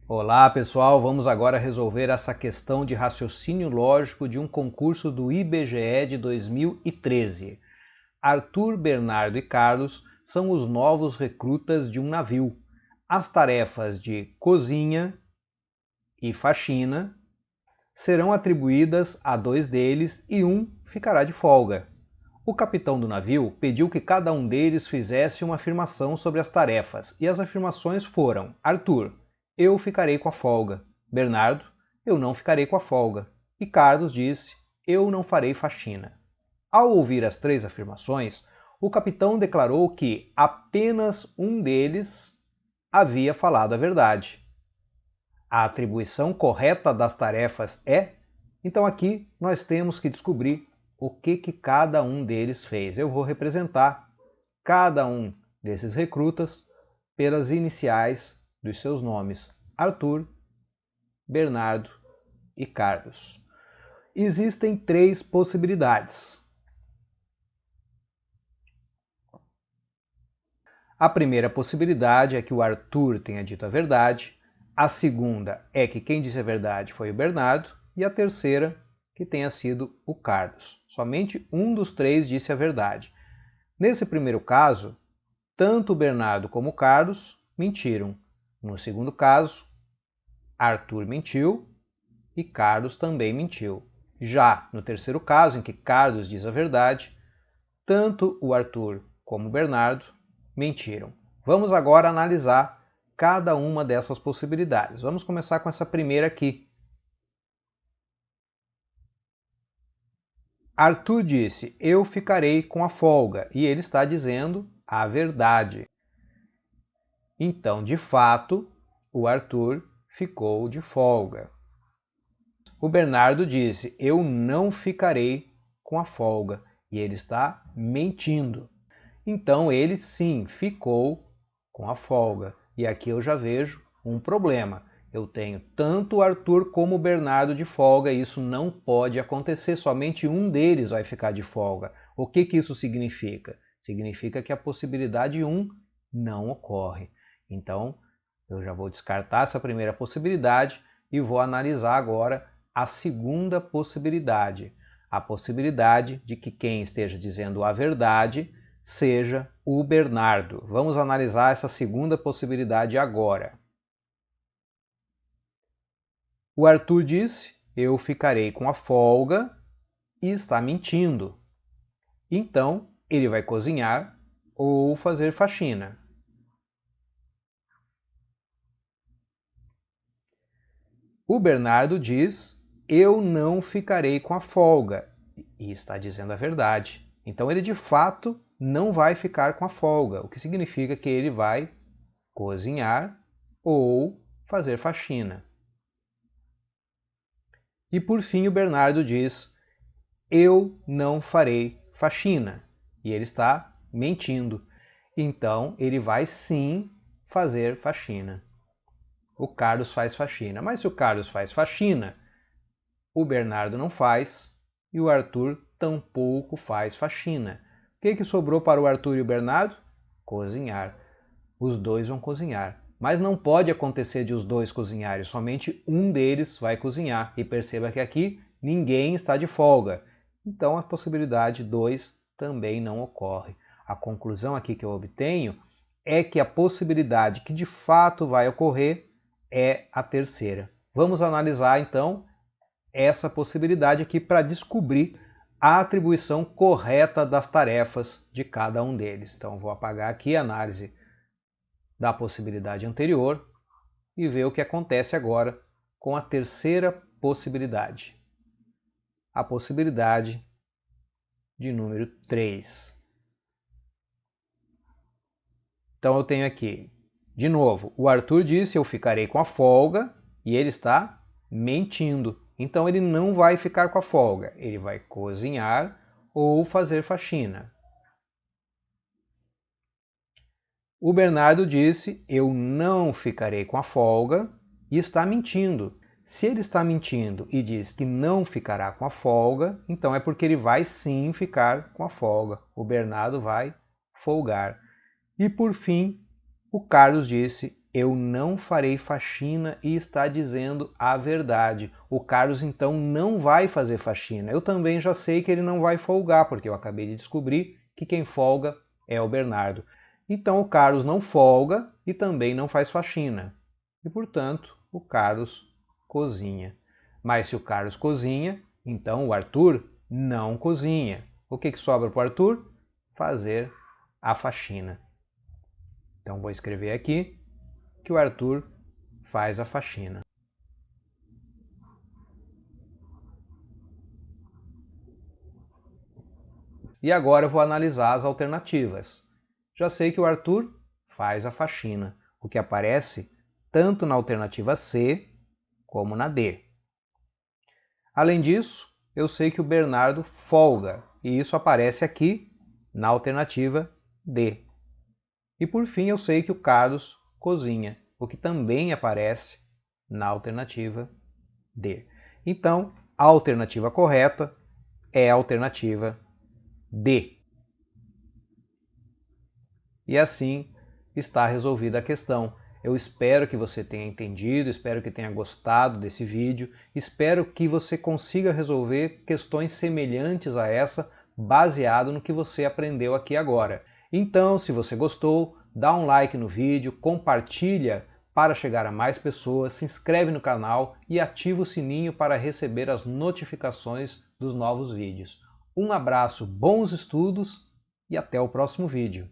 Olá pessoal, vamos agora resolver essa questão de raciocínio lógico de um concurso do IBGE de 2013. Arthur, Bernardo e Carlos são os novos recrutas de um navio. As tarefas de cozinha e faxina serão atribuídas a dois deles e um ficará de folga. O capitão do navio pediu que cada um deles fizesse uma afirmação sobre as tarefas, e as afirmações foram: Arthur, eu ficarei com a folga. Bernardo, eu não ficarei com a folga. E Carlos disse: eu não farei faxina. Ao ouvir as três afirmações, o capitão declarou que apenas um deles havia falado a verdade. A atribuição correta das tarefas é? Então aqui nós temos que descobrir o que cada um deles fez. Eu vou representar cada um desses recrutas pelas iniciais dos seus nomes: Arthur, Bernardo e Carlos. Existem três possibilidades. A primeira possibilidade é que o Arthur tenha dito a verdade, a segunda é que quem disse a verdade foi o Bernardo, e a terceira que tenha sido o Carlos. Somente um dos três disse a verdade. Nesse primeiro caso, tanto o Bernardo como o Carlos mentiram. No segundo caso, Arthur mentiu e Carlos também mentiu. Já no terceiro caso, em que Carlos diz a verdade, tanto o Arthur como o Bernardo mentiram. Vamos agora analisar cada uma dessas possibilidades. Vamos começar com essa primeira aqui. Arthur disse: eu ficarei com a folga, e ele está dizendo a verdade. Então, de fato, o Arthur ficou de folga. O Bernardo disse: eu não ficarei com a folga, e ele está mentindo. Então, ele sim ficou com a folga. E aqui eu já vejo um problema. Eu tenho tanto o Arthur como o Bernardo de folga e isso não pode acontecer, somente um deles vai ficar de folga. O que isso significa? Significa que a possibilidade 1 não ocorre. Então, eu já vou descartar essa primeira possibilidade e vou analisar agora a segunda possibilidade. A possibilidade de que quem esteja dizendo a verdade seja o Bernardo. Vamos analisar essa segunda possibilidade agora. O Arthur disse: eu ficarei com a folga, e está mentindo. Então, ele vai cozinhar ou fazer faxina. O Bernardo diz: eu não ficarei com a folga, e está dizendo a verdade. Então, ele de fato não vai ficar com a folga, o que significa que ele vai cozinhar ou fazer faxina. E por fim o Bernardo diz: eu não farei faxina. E ele está mentindo. Então ele vai sim fazer faxina. O Carlos faz faxina. Mas se o Carlos faz faxina, o Bernardo não faz e o Arthur tampouco faz faxina. O que sobrou para o Arthur e o Bernardo? Cozinhar. Os dois vão cozinhar. Mas não pode acontecer de os dois cozinharem, somente um deles vai cozinhar. E perceba que aqui ninguém está de folga. Então a possibilidade 2 também não ocorre. A conclusão aqui que eu obtenho é que a possibilidade que de fato vai ocorrer é a terceira. Vamos analisar então essa possibilidade aqui para descobrir a atribuição correta das tarefas de cada um deles. Então vou apagar aqui a análise da possibilidade anterior e ver o que acontece agora com a terceira possibilidade. A possibilidade de número 3. Então eu tenho aqui, de novo, o Arthur disse: eu ficarei com a folga, e ele está mentindo. Então ele não vai ficar com a folga, ele vai cozinhar ou fazer faxina. O Bernardo disse: eu não ficarei com a folga, e está mentindo. Se ele está mentindo e diz que não ficará com a folga, então é porque ele vai sim ficar com a folga. O Bernardo vai folgar. E por fim, o Carlos disse: Eu não farei faxina e está dizendo a verdade. O Carlos então não vai fazer faxina. Eu também já sei que ele não vai folgar, porque eu acabei de descobrir que quem folga é o Bernardo. Então o Carlos não folga e também não faz faxina. E portanto o Carlos cozinha. Mas se o Carlos cozinha, então o Arthur não cozinha. O que sobra para o Arthur? Fazer a faxina. Então vou escrever aqui que o Arthur faz a faxina. E agora eu vou analisar as alternativas. Já sei que o Arthur faz a faxina, o que aparece tanto na alternativa C como na D. Além disso, eu sei que o Bernardo folga, e isso aparece aqui na alternativa D. E por fim, eu sei que o Carlos cozinha, o que também aparece na alternativa D. Então, a alternativa correta é a alternativa D. E assim está resolvida a questão. Eu espero que você tenha entendido, espero que tenha gostado desse vídeo, espero que você consiga resolver questões semelhantes a essa, baseado no que você aprendeu aqui agora. Então, se você gostou, dá um like no vídeo, compartilha para chegar a mais pessoas, se inscreve no canal e ativa o sininho para receber as notificações dos novos vídeos. Um abraço, bons estudos e até o próximo vídeo.